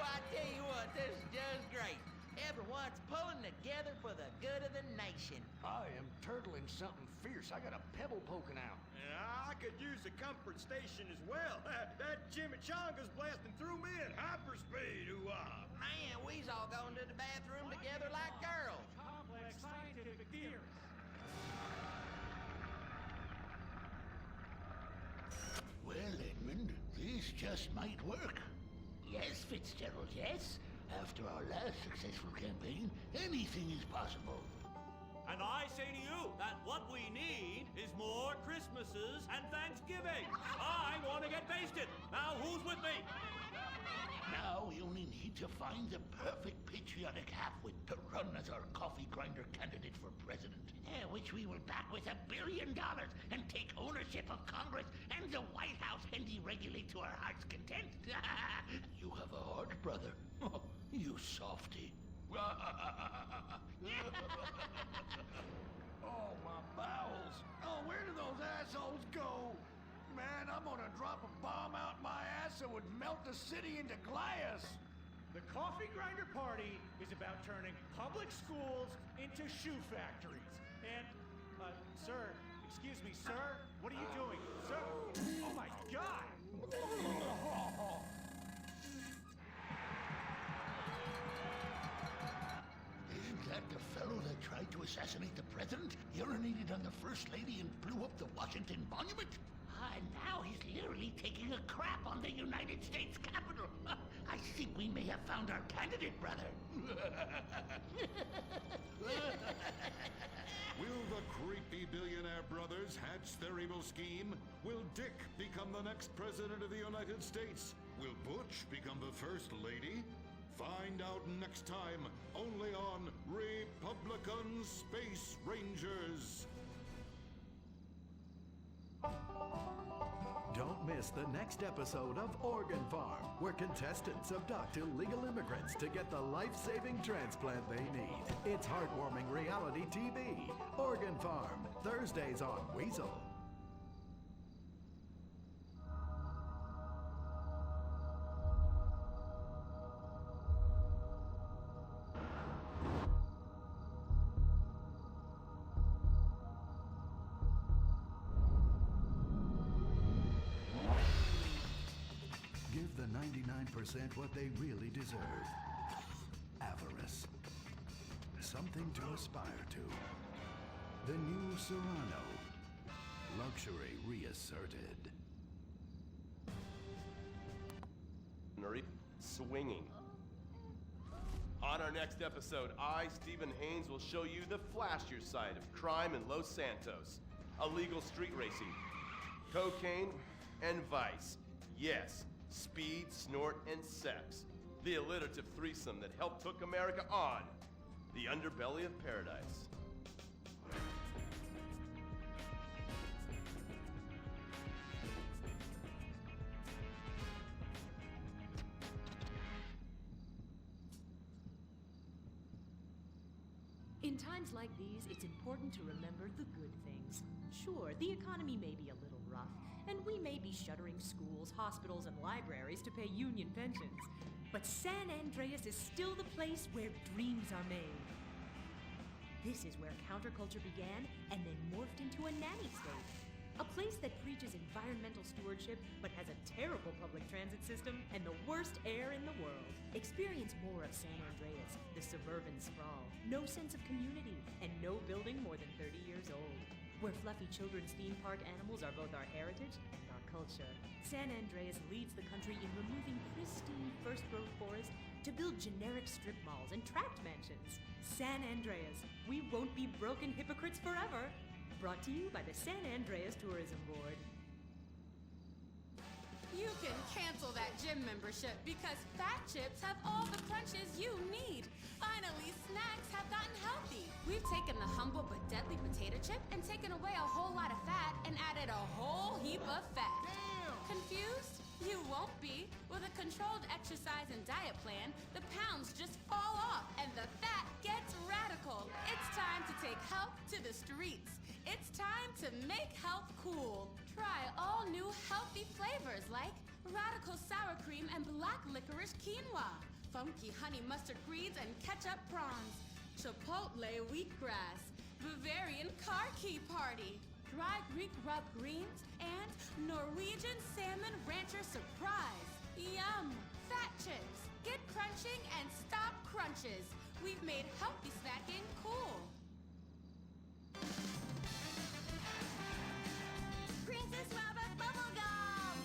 I tell you what, this is just great. Everyone's pulling together for the good of the nation. I am turtling something fierce. I got a pebble poking out. I could use a comfort station as well. That chimichanga's blasting through me at hyperspeed. Ooh-ah. Man, we's all going to the bathroom together like girls. Complex scientific theories. Well, Edmund, this just might work. Yes, Fitzgerald, yes. After our last successful campaign, anything is possible. And I say to you that what we need is more Christmases and Thanksgiving. I want to get basted. Now, who's with me? Now we only need to find the perfect patriotic halfwit to run as our coffee grinder candidate for president. Which we will back with $1 billion and take ownership of Congress and the White House and deregulate to our heart's content. You have a heart, brother. You softy. Oh, my bowels. Oh, where do those assholes go? Man, I'm gonna drop a bomb out my ass that would melt the city into glass. The Coffee Grinder Party is about turning public schools into shoe factories. And, sir, excuse me, sir, what are you doing? Sir, oh my God! Isn't that the fellow that tried to assassinate the president, urinated on the First Lady, and blew up the Washington Monument? And now he's literally taking a crap on the United States Capitol. I think we may have found our candidate, brother. Will the creepy billionaire brothers hatch their evil scheme? Will Dick become the next president of the United States? Will Butch become the first lady? Find out next time, only on Republican Space Rangers. Don't miss the next episode of Organ Farm, where contestants abduct illegal immigrants to get the life-saving transplant they need. It's heartwarming reality TV. Organ Farm, Thursdays on Weasel. Give the 99% what they really deserve. Avarice. Something to aspire to. The new Serrano. Luxury reasserted. Swinging. On our next episode, I, Stephen Haynes, will show you the flashier side of crime in Los Santos. Illegal street racing, cocaine, and vice. Yes, speed, snort, and sex. The alliterative threesome that helped hook America on. The underbelly of paradise. In times like these, it's important to remember the good things. Sure, the economy may be a little rough, and we may be shuttering schools, hospitals, and libraries to pay union pensions. But San Andreas is still the place where dreams are made. This is where counterculture began and then morphed into a nanny state. A place that preaches environmental stewardship but has a terrible public transit system and the worst air in the world. Experience more of San Andreas, the suburban sprawl. No sense of community and no building more than 30 years old. Where fluffy children's theme park animals are both our heritage and our culture. San Andreas leads the country in removing pristine first-growth forest to build generic strip malls and tract mansions. San Andreas, we won't be broken hypocrites forever. Brought to you by the San Andreas Tourism Board. You can cancel that gym membership because Fat Chips have all the crunches you need. Finally, snacks have gotten healthy. We've taken the humble but deadly potato chip and taken away a whole lot of fat and added a whole heap of fat. Damn! Confused? You won't be. With a controlled exercise and diet plan, the pounds just fall off and the fat gets radical. It's time to take health to the streets. It's time to make health cool. Try all new healthy flavors like radical sour cream and black licorice quinoa, funky honey mustard greens and ketchup prawns, chipotle wheatgrass, Bavarian car key party, dry Greek rub greens, and Norwegian salmon rancher surprise. Yum! Fat Chips. Get crunching and stop crunches. We've made healthy snacking cool. Princess Robert Bubblegum!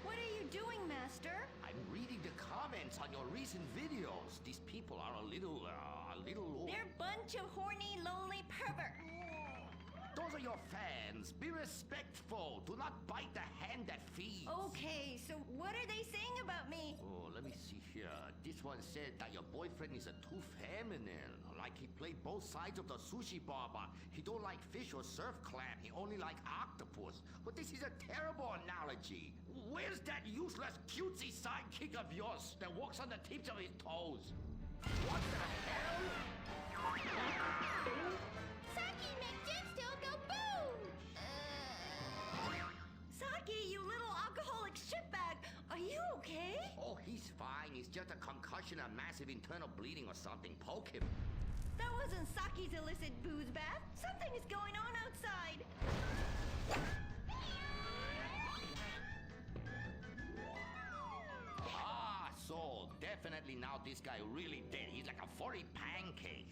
What are you doing, Master? I'm reading the comments on your recent videos. These people are a little. They're a bunch of horny, lonely perverts. Those are your fans. Be respectful. Do not bite the hand that feeds. Okay, so what are they saying about me? Oh, let me see here. This one said that your boyfriend is too feminine. Like he played both sides of the sushi bar, but he don't like fish or surf clam. He only like octopus. But this is a terrible analogy. Where's that useless cutesy sidekick of yours that walks on the tips of his toes? What the hell? Saki, make Jetsteel go boom! Saki, you little alcoholic shitbag, are you okay? Oh, he's fine. It's just a concussion, a massive internal bleeding or something. Poke him. That wasn't Saki's illicit booze bath. Something is going on outside. So definitely now this guy really dead. He's like a 40 pancake.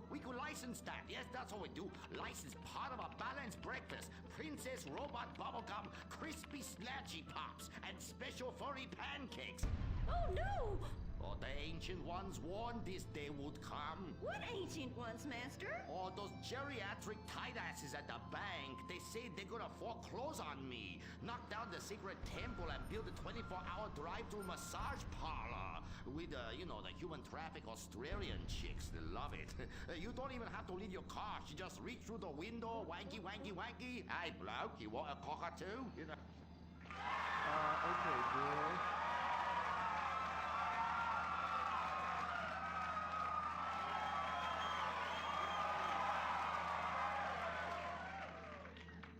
We could license that. Yes, that's what we do. License part of a balanced breakfast. Princess Robot Bubblegum, Crispy Snatchy Pops, and special furry pancakes. Oh no! Oh, the ancient ones warned this day would come. What ancient ones, Master? Oh, those geriatric tight asses at the bank. They say they're gonna foreclose on me, knock down the secret temple, and build a 24-hour drive-through massage parlor with, you know, the human traffic Australian chicks. They love it. You don't even have to leave your car. You just reach through the window, wanky, wanky, wanky. Hey, bloke, you want a cockatoo? You know. Okay, girl.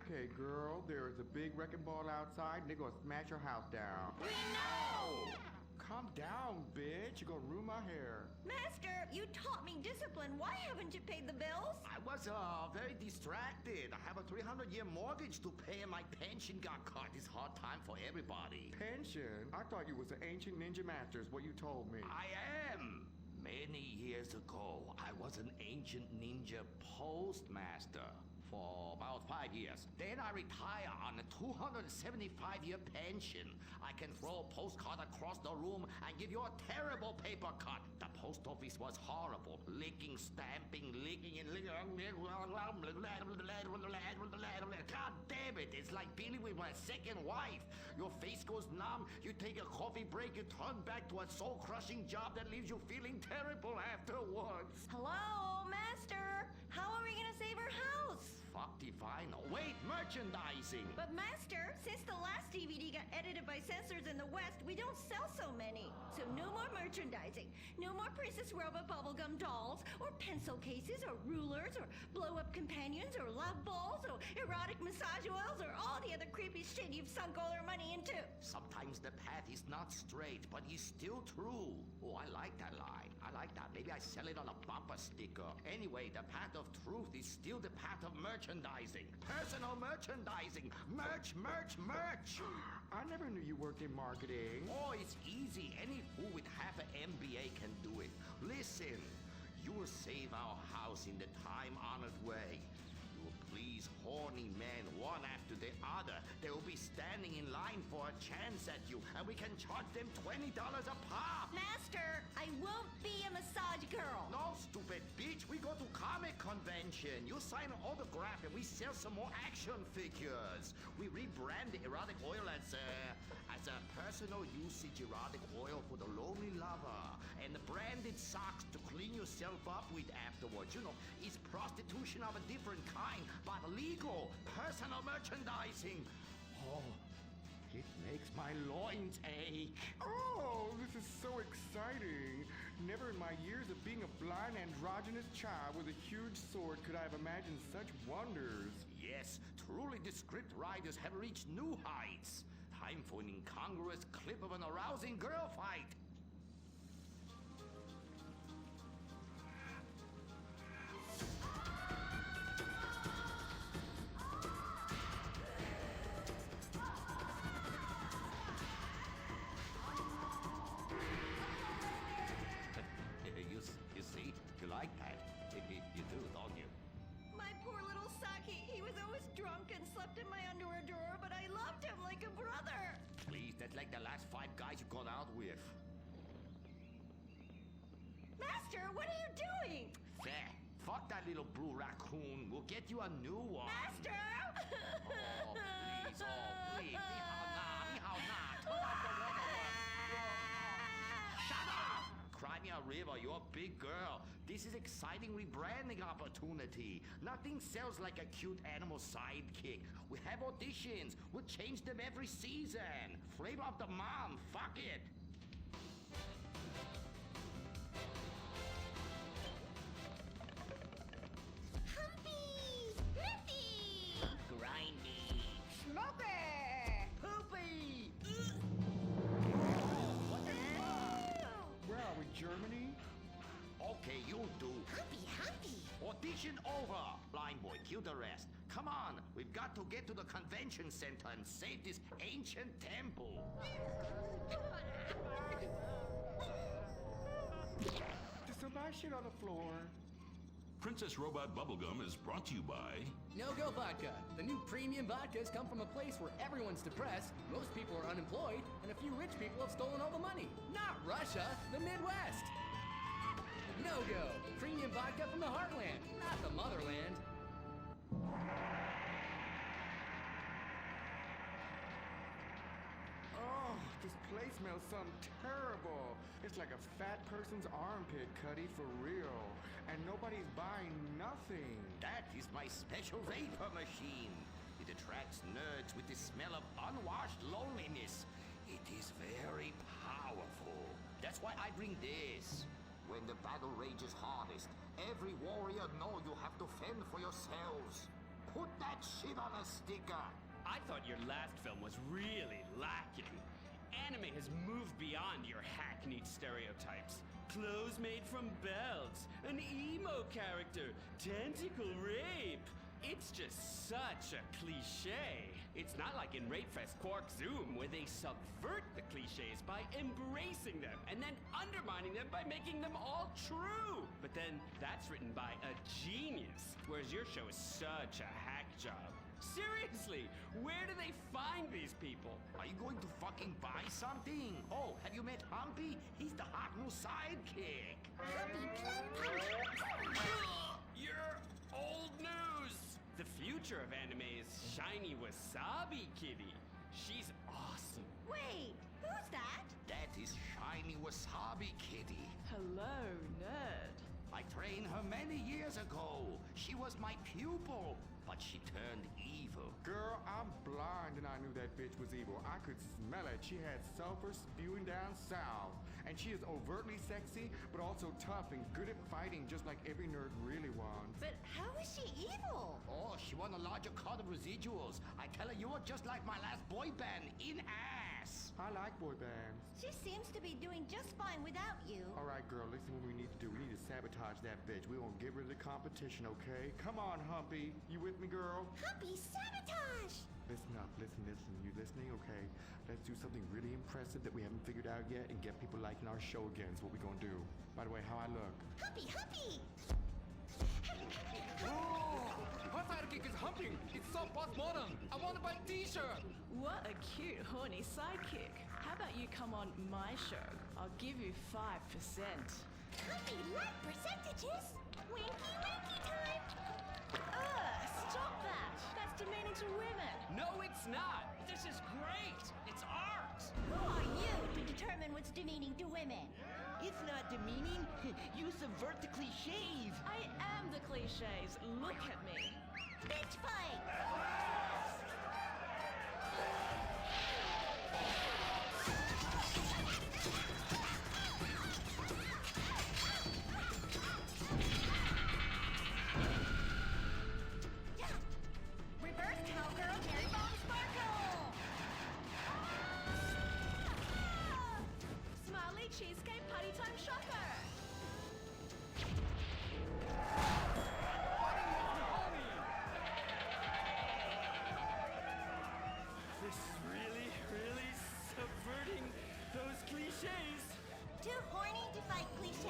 Okay, girl, there is a big wrecking ball outside, and they're gonna smash your house down. We know! Calm down, bitch. You're gonna ruin my hair. Master, you taught me discipline. Why haven't you paid the bills? I was very distracted. I have a 300-year mortgage to pay, and my pension got cut. It's hard time for everybody. Pension? I thought you was an ancient ninja master, is what you told me. I am. Many years ago, I was an ancient ninja postmaster for about 5 years. Then I retire on a 275-year pension. I can throw a postcard across the room and give you a terrible paper cut. The post office was horrible. Licking, stamping, licking, and licking. God damn it, it's like dealing with my second wife. Your face goes numb, you take a coffee break, you turn back to a soul-crushing job that leaves you feeling terrible afterwards. Hello, Master. How are we gonna save our house? Fuck define. Wait, merchandising. But Master, since the last DVD got edited by censors in the West, we don't sell so many. So no more merchandising. No more Princess Robot bubblegum dolls, or pencil cases, or rulers, or blow-up companions, or love balls, or erotic massage oils, or all the other creepy shit you've sunk all our money into. Sometimes the path is not straight, but is still true. Oh, I like that line. I like that. Maybe I sell it on a bumper sticker. Anyway, the path of truth is still the path of merchandising. Personal merchandising. Merch, merch, merch. I never knew you worked in marketing. Oh, it's easy. Any fool with half an MBA can do it. Listen, you will save our house in the time-honored way. You will please horny men one after the other. They will be standing in line for a chance at you, and we can charge them $20 a pop. Master, I won't be a massage girl. No, stupid bitch. We go to comic convention. You sign an autograph, and we sell some more action figures. We rebrand the erotic oil as a personal usage erotic oil for the lonely lover, and the branded socks to clean yourself up with afterwards. You know, it's prostitution of a different kind, but legal. Personal merchandising. Oh, it makes my loins ache. Oh, this is so exciting. Never in my years of being a blind androgynous child with a huge sword could I have imagined such wonders. Yes, truly the script writers have reached new heights. Time for an incongruous clip of an arousing girl fight. You see? You like that? You do, don't you? My poor little Saki. He was always drunk and slept in my underwear drawer, but I loved him like a brother. Please, that's like the last 5 guys you gone out with. Master, what are you doing? There. Fuck that little blue raccoon. We'll get you a new one. Master! Oh, please. Oh, please. Ni hao na. Turn off the water. Shut up! Crimea River, you're a big girl. This is exciting rebranding opportunity. Nothing sells like a cute animal sidekick. We have auditions. We'll change them every season. Flavor of the month. Fuck it. Humpy! Nifty! Grindy. Smoky! Poopy! Where are we, Germany? Okay, you'll do. Humpy! Audition over. Blind boy, kill the rest. Come on, we've got to get to the convention center and save this ancient temple. Did somebody shit on the floor? Princess Robot Bubblegum is brought to you by... No-Go Vodka. The new premium vodkas come from a place where everyone's depressed, most people are unemployed, and a few rich people have stolen all the money. Not Russia, the Midwest. No-Go. Premium vodka from the heartland, not the motherland. Oh, this place smells something terrible. It's like a fat person's armpit, Cuddy, for real. And nobody's buying nothing. That is my special vapor machine. It attracts nerds with the smell of unwashed loneliness. It is very powerful. That's why I bring this. When the battle rages hardest, every warrior know you have to fend for yourselves. Put that shit on a sticker. I thought your last film was really lacking. Anime has moved beyond your hackneyed stereotypes. Clothes made from belts, an emo character, tentacle rape. It's just such a cliche. It's not like in Rapefest Quark Zoom, where they subvert the cliches by embracing them and then undermining them by making them all true. But then that's written by a genius, whereas your show is such a hack job. Seriously, where do they find these people? Are you going to fucking buy something? Oh, have you met Humpy? He's the hot new sidekick. You're old news! The future of anime is Shiny Wasabi Kitty. She's awesome. Wait, who's that? That is Shiny Wasabi Kitty. Hello, nerd. I trained her many years ago. She was my pupil, but she turned evil. Girl, I'm blind and I knew that bitch was evil. I could smell it. She had sulfur spewing down south. And she is overtly sexy, but also tough and good at fighting, just like every nerd really wants. But how is she evil? Oh, she won a larger cut of residuals. I tell her you are just like my last boy band, in ass. I like boy bands. She seems to be doing just fine without you. All right, girl, listen what we need to do. We need to sabotage that bitch. We won't get rid of the competition, okay? Come on, Humpy. You with me, girl? Humpy, sabotage! Listen up, listen. You listening? Okay. Let's do something really impressive that we haven't figured out yet and get people liking our show again is what we're gonna do. By the way, how I look? Humpy, Humpy! Oh, her sidekick is humping. It's so postmodern. I want to buy a t-shirt. What a cute, horny sidekick. How about you come on my show? I'll give you 5%. Humpy, like percentages? Winky, winky time! Stop that! That's demeaning to women. No, it's not. This is great. It's art. Who are you to determine what's demeaning to women? It's not demeaning. You subvert the cliches. I am the cliches. Look at me. Bitch fight! Reverse cowgirl, Mary Bone Sparkle! Smiley cheesecake party time shocker. This is really, really subverting those cliches. Too horny to fight cliches.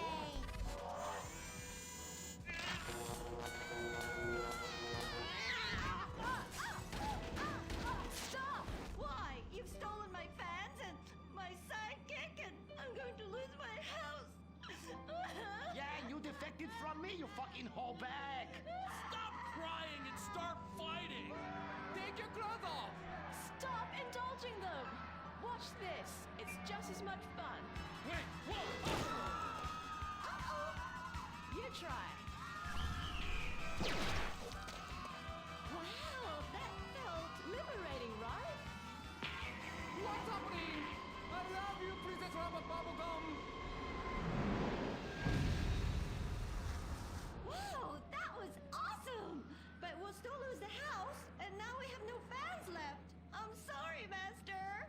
Stop! Why? You've stolen my fans and my sidekick, and I'm going to lose my house. Yeah, you defected from me, you fucking hoe bag. Stop crying and start fighting. Take your clothes off. Stop indulging them. Watch this. It's just as much fun. Wait, whoa! You try. Wow, that felt Liberating, right? What's happening? I love you, Princess Robot Bubblegum. Wow, that was awesome! But we'll still lose the house, and now we have no fans left. I'm sorry, Master.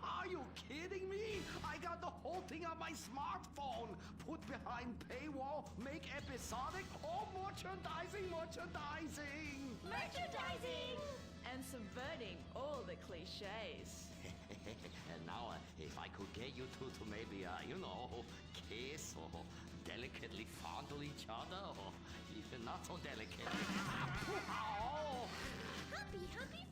Are you kidding me? I got the whole thing on my smartphone. Put behind paywall, make episodic, or merchandising. Merchandising! and subverting all the cliches. And now, if I could get you two to maybe, kiss or delicately fondle each other, or even not so delicate. Oh! Humpy, Humpy